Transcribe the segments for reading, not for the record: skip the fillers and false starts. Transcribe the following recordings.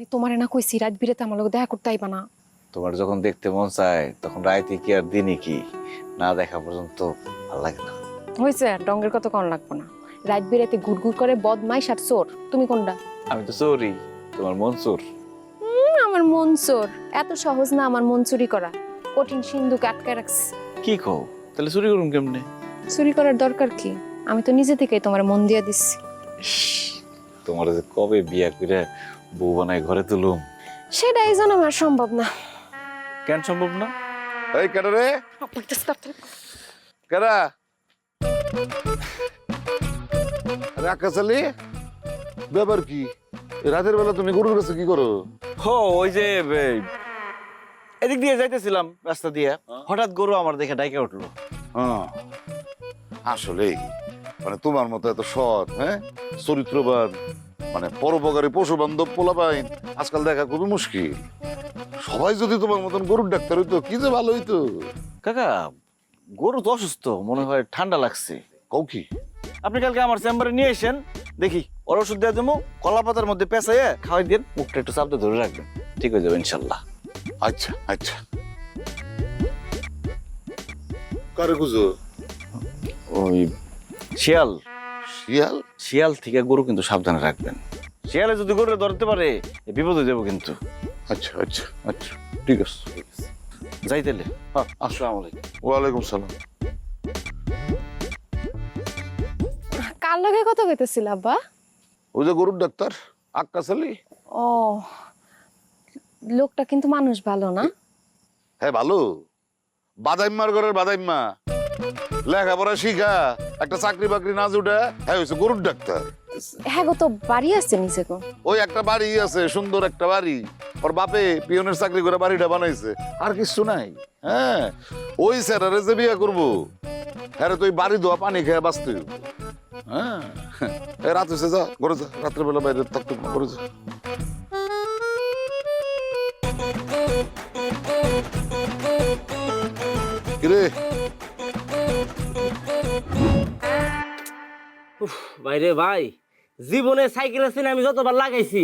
আরে তোমারে না কইছি রাত বিরেতে আমার লগে দেখা করতে আইবা না। তোমার যখন দেখতে মন চায় তখন রাইতে কি আর দিনে কি, না দেখা পর্যন্ত ভালো লাগে না। হয়েছে ডঙ্গের কত কম লাগবো না। রাত বিরেতে গুড়গুড় করে বদমাইশ আর চোর, তুমি কোনটা? আমি তো চোরই, তোমার মন চোর। আমার মন চোর। এত সহজ না আমার মন চুরি করা, কঠিন সিন্ধুকে আটকায় রাখছি। কি কও, তাহলে চুরি করুন কেমনে? চুরি করার দরকার কি? আমি তো নিজে থেকেই তোমার মন দিয়ে দিচ্ছি। তোমার যে কবে বিয়া করে বউ বানায় ঘরে তুলুম, সেটা এই জন্য আমার সম্ভব না। কেন সম্ভব না? এই কেন রে? কেডা? আরে আকাশ আলী, ব্যাপার কি? এই রাতের বেলা তুমি গরুর কাছে কি করো? হো ওই যে এদিক দিয়ে যাইতেছিলাম রাস্তা দিয়ে, হঠাৎ গরু আমার দেখে ডাইকে উঠলো। হ্যাঁ, আসলেই মানে তোমার মতো এত সৎ, হ্যাঁ, চরিত্রবান, মানে পরোপকারী পশু বান্ধব পোলাপাইন আজকাল দেখা খুবই মুশকিল। সবাই যদি তোমার মতন গরুর ডাক্তার হইতো কি যে ভালো হইতো। কাকা, গরু তো অসুস্থ, মনে হয় ঠান্ডা লাগছে। কও কি? আপনি কালকে আমার চেম্বারে নিয়ে এসেন, দেখি ওর ওষুধ দিয়ে দেবো, কলা পাতার মধ্যে পেঁচাইয়ে খাওয়াই দিন, মুখটা একটু চাপতে ধরে রাখবেন, ঠিক হয়ে যাবে ইনশাল্লাহ। আচ্ছা আচ্ছা। কারে খুঁজো? ওই শিয়াল, শিয়াল? শিয়াল থেকে গরু কিন্তু সাবধানে রাখবেন। শিয়ালে যদি গরু ধরতে পারে বিপদ হয়ে যাবো কিন্তু। আচ্ছা আচ্ছা আচ্ছা ঠিক আছে, যাই তাহলে। হ্যাঁ, আসসালামু আলাইকুম। ওয়ালাইকুম সালাম। কার লগে কথা কইতেছিল আব্বা? ওই যে গরুর ডাক্তার আক্কাস আলী। ও, লোকটা কিন্তু মানুষ ভালো না? হ্যাঁ ভালো, বাদাইম্মার ঘরের বাদাইম্মা, লেখাপড়া শিখা একটা চাকরি বাকরি না জুটে হ্যাঁ হয়েছে গরুর ডাক্তার। হ্যাঁ গো, তো বাড়ি আছে নিচে গো। ওই একটা বাড়ি আছে, সুন্দর একটা বাড়ি, ওর বাপে পিয়নের চাকরি করে বাড়িটা বানাইছে, আর কিছু নাই। হ্যাঁ, ওই স্যারারে যে বিয়ে করবো হ্যাঁ তো ওই বাড়ি ধোয়া পানি খেয়ে বাঁচতে হইব। হ্যাঁ, রাত হয়েছে, যা ঘরে যা, রাত্রেবেলা বাইরে থাকতে করে যা। কিরে? ভাইরে ভাই, জীবনে সাইকেলের চেন আমি যতবার লাগাইছি,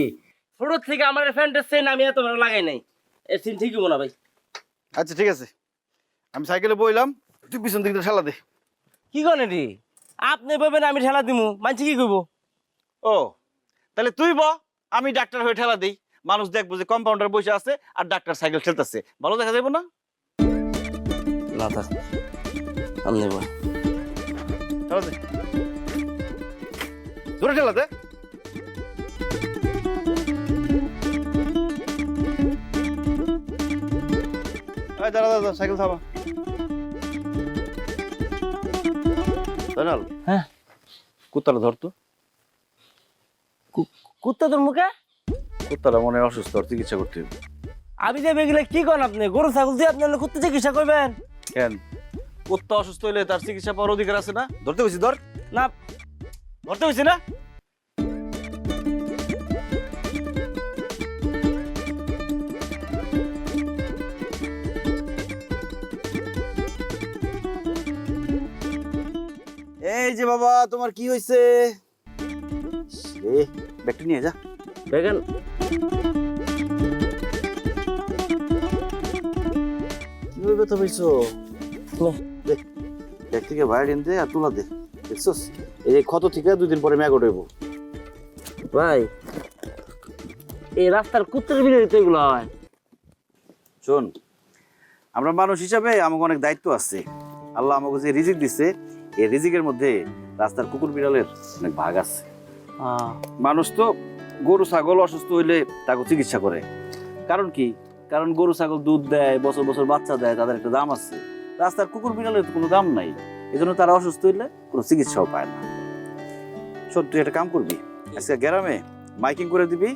ছোট থেকে আমার ফ্যান্টের চেন আমি এতবার লাগাই নাই। এর চেন ঠিকই না ভাই। আচ্ছা ঠিক আছে, আমি সাইকেলে বইলাম, তুই পিছন দিকে ঠেলা দে। কি করেন রে? আপনি ভাবেন আমি ঠেলা দিমু, মানছি কি করবো? ও তাহলে তুই ব, আমি ডাক্তার হয়ে ঠেলা দিই, মানুষ দেখবো যে কম্পাউন্ডার বসে আছে আর ডাক্তার সাইকেল ঠেলতেছে, ভালো দেখা যাবো না? না থাক, আপনি বল। ঠেলা দে, জোরে ঠেলা দে। এই দাঁড়া দাঁড়া, সাইকেল থামা। হ্যাঁ, কুত্তাটা ধরতো। কুত্তা তোর মুখে? কুত্তাটা মনে হয় অসুস্থ, ওর চিকিৎসা করতে হবে। আমি যে বেগিলে কি করেন আপনি? গরু ছাগল দিয়ে আপনি কুত্তা চিকিৎসা করবেন? কেন, কুত্তা অসুস্থ হইলে তার চিকিৎসা পাওয়ার অধিকার আছে না? ধরতে হয়েছি, ধর। না, ধরতে হয়েছে না? এই যে বাবা, তোমার কি হয়েছে? ব্যাগটা নিয়ে যা। দেখেন কিভাবে ব্যথা পাইছো? দেখ, ব্যাগ থেকে বাইরে এনে দে আর তুলা দে, দেখছস? এই যে ক্ষত থেকে 2 দিন পরে ম্যাগট হইব। ভাই, এই রাস্তার কুত্তার বিলে তো এগুলো হয়। শোন, আমরা মানুষ হিসাবে আমাকে অনেক দায়িত্ব আছে। আল্লাহ আমাকে যে রিজিক দিছে, এই রিজিকের মধ্যে রাস্তার কুকুর বিড়ালের অনেক ভাগ আছে। মানুষ তো গরু ছাগল অসুস্থ হইলে তাকে চিকিৎসা করে। কারণ কি? কারণ গরু ছাগল দুধ দেয়, বছর বছর বাচ্চা দেয়, তাদের একটা দাম আছে। রাস্তার কুকুর বিড়ালের কোনো দাম নাই, এজন্য তারা অসুস্থ হইলে কোনো চিকিৎসাও পায় না। শোন, তুই একটা কাম করবি, আজকে গ্রামে মাইকিং করে দিবি,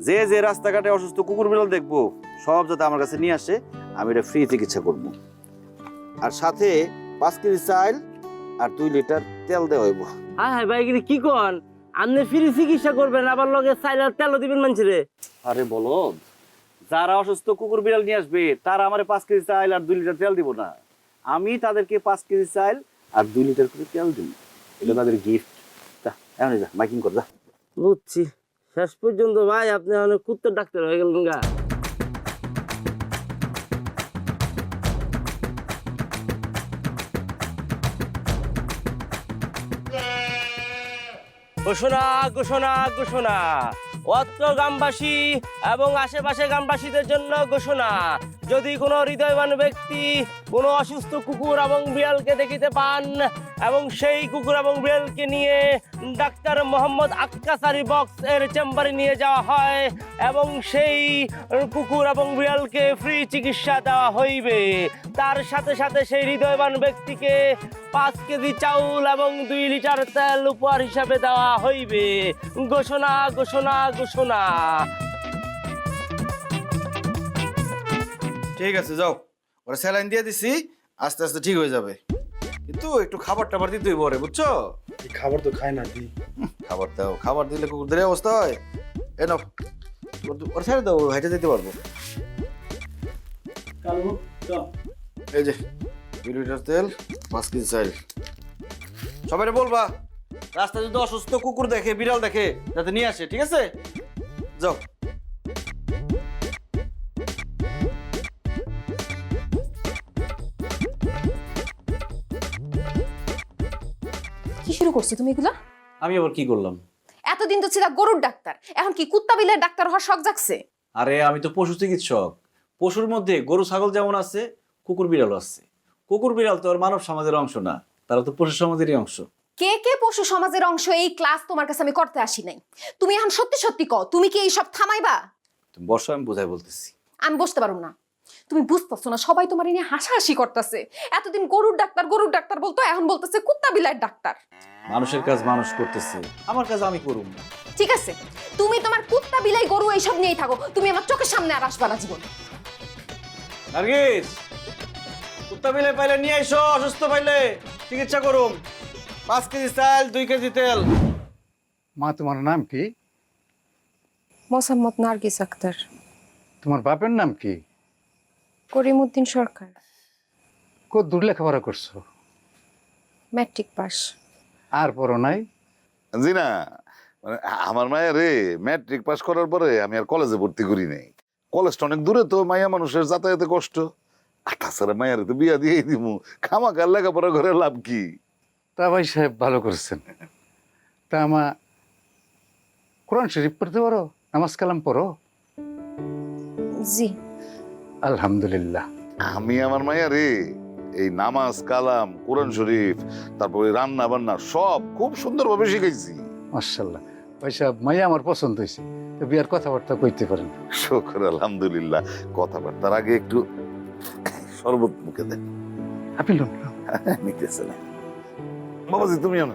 যে যে রাস্তাঘাটে অসুস্থ কুকুর বিড়াল দেখবো সব যাতে আমার কাছে নিয়ে আসে, আমি এটা ফ্রি চিকিৎসা করব। আর সাথে 5 কেজি চাল আর 2 লিটার তেল দেওয়া হইব। হ্যাঁ হ্যাঁ ভাই, কি কন? আপনি ফ্রি চিকিৎসা করবেন, আবার লগে চাইল আর তেলও দিবেন মানুষেরে? আরে বলো, যারা অসুস্থ কুকুর বিড়াল নিয়ে আসবে তারা আমার 5 কেজি চাল আর 2 লিটার তেল দিব না, আমি তাদেরকে 5 কেজি চাল আর 2 লিটার করে তেল দিব। এটা তাদের গিফট। যা, এখন যা মাইকিং কর, যা। বুঝছি, শেষ পর্যন্ত ভাই আপনি অনেক কুত্তার ডাক্তার হয়ে গেলেন গা। ঘোষণা ঘোষণা ঘোষণা, অত্র গ্রামবাসী এবং আশেপাশে গ্রামবাসীদের জন্য ঘোষণা, যদি কোনো হৃদয়বান ব্যক্তি কোনো অসুস্থ কুকুর এবং বিড়ালকে দেখিতে পান এবং সেই কুকুর এবং বিড়ালকে নিয়ে ডাক্তার মোহাম্মদ আক্কাসারি বক্স এর চেম্বারে নিয়ে যাওয়া হয় এবং সেই কুকুর এবং বিড়ালকে ফ্রি চিকিৎসা দেওয়া হইবে, তার সাথে সাথে সেই হৃদয়বান ব্যক্তিকে 5 কেজি চাউল এবং 2 লিটার তেল উপহার হিসাবে দেওয়া হইবে। ঘোষণা ঘোষণা ঘোষণা। ঠিক আছে, যাও, ওরা স্যালাইন দিয়ে দিছি, আস্তে আস্তে ঠিক হয়ে যাবে, কিন্তু একটু খাবার টাবার দিতে হইব রে, বুঝছো? এই খাবার তো খায় না দি। খাবার দাও, খাবার দিলে কুকুরদের এই অবস্থা হয়। এ নাও, ওরা ছেড়ে দাও, হেঁটে যেতে পারবো। এই যে 2 লিটার তেল, 5 কেজি চাল। সবাই বলবা রাস্তায় যদি অসুস্থ কুকুর দেখে, বিড়াল দেখে, যাতে নিয়ে আসে, ঠিক আছে? যাও। কি শুরু করছো তুমি এগুলা? আমি আবার কি করলাম? এতদিন তো ছিলা গরুর ডাক্তার, এখন কি কুত্তা বিলের ডাক্তার হওয়ার শখ জাগছে? আরে আমি তো পশু চিকিৎসক। পশুর মধ্যে গরু ছাগল যেমন আছে, কুকুর বিড়াল আছে। কুকুর বিড়াল তো আর মানব সমাজের অংশ না, তারা তো পশু সমাজেরই অংশ। কে কে পশু সমাজের অংশ এই ক্লাস তোমার কাছে আমি করতে আসি নাই। তুমি এখন সত্যি সত্যি কও, তুমি কি এই সব থামাইবা? তুমি বর্ষা, আমি বোঝাই বলতেছি। আমি বসতে পারবো না। তুমি বুঝতেছো না, সবাই তোমার নিয়ে হাসাহাসি করতেছে। এতদিন গরুর ডাক্তার বলতো, এখন বলতেছে কুত্তা বিলাইয়ের ডাক্তার। মানুষের কাজ মানুষ করতেছে, আমার কাজ আমি করুম না। ঠিক আছে, তুমি তোমার কুত্তা বিলাই গরু এইসব নিয়েই থাকো, তুমি আমার চোখের সামনে আর আসবা না জীবন। নার্গিস, কুত্তা বিলে পাইলে নিয়ে এসো, অসুস্থ পাইলে চিকিৎসা করুম। 5 কেজি চাল, 2 কেজি তেল। মা, তোমার নাম কি? মোসাম্মদ নার্গিস আক্তার। তোমার বাপের নাম কি? করিমউদ্দিন সরকার। কত দূর লেখাপড়া করছো? Matric pass. আর পড়ো নাই? জি না, মানে আমার মায়ের রে ম্যাট্রিক পাস করার পরে আমি আর কলেজে ভর্তি করি নাই। কলেজটা অনেক দূরে, তো মাইয়া মানুষের যাতায়াতে কষ্ট। আর তাছাড়া মায়ের তো বিয়া দিয়েই দিমু, খামাখার লেখাপড়া করে লাভ কি? তা ভাই সাহেব ভালো করেছেন। তা আমার কোরআন শরীফ পড়তে পারো? নামাজ কালাম পড়ো? জি। আলহামদুলিল্লাহ। আমি আমার মায়ের রে এই নামাজ কালাম, কোরআন শরীফ, তারপরে রান্না বান্না সব খুব সুন্দরভাবে শিখাইছি। মাশাআল্লাহ। ভাই সাহেব, মাইয়া আমার পছন্দ হয়েছে, তো বিয়ার কথাবার্তা কইতে পারেন? শুকর আলহামদুলিল্লাহ। কথাবার্তার আগে একটু শরবত মুখে দেন। আপনি লোন নিতেছে না বাবাজি, তুমিও না।